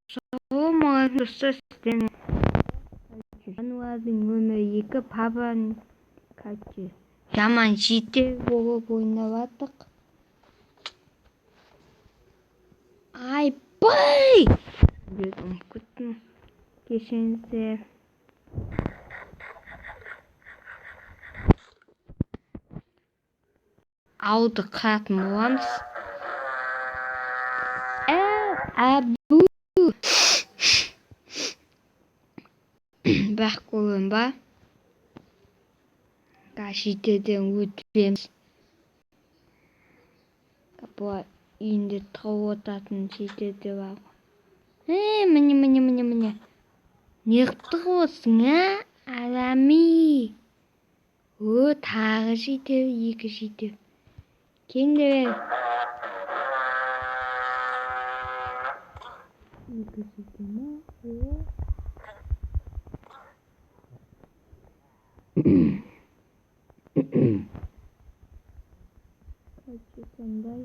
маған дұрыс істеме. Жануардың өмірі 2 пабан качы. Жаман жете болып ойнаватық. Айбай! Дедім күттім. Кешенсе. Ауды қатын боламыз. Әбу! Бәк көрін ба? Жетеден өтпеміз. Бұл үйінде тұрып отыратын жетеде бар. Міне. Неғып тұрсың, Алами? Тағы жетеу, 2 жетеу. Кеңдер. 2 жетеу ма? Қайшы сондай.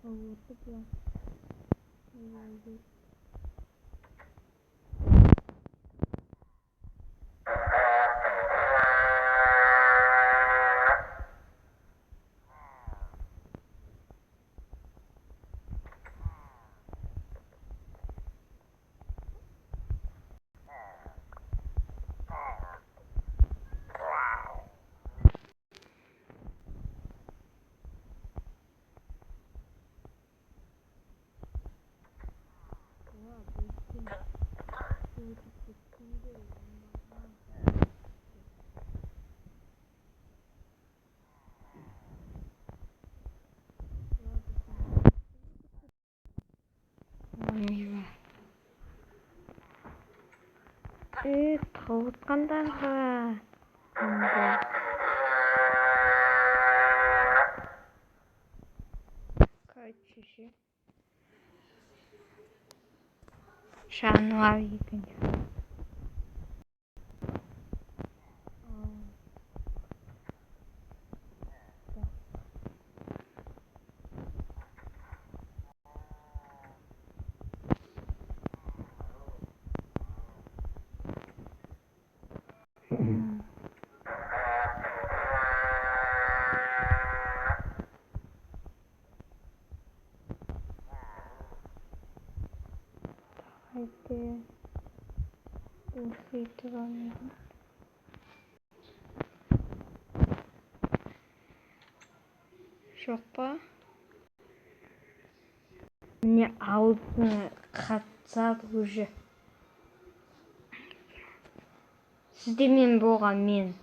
Ауыты бұлақ. Қауытқандарға. Қайтшышы. Жануар екінші. Haydi. Duralım. Жоқ па? Міне аузына қатсады уже. Сіздемен болған мен.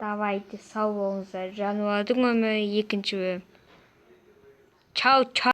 Давайте сау болыңыздар. Жануардың өмірі 2-ші бөлім. Чау.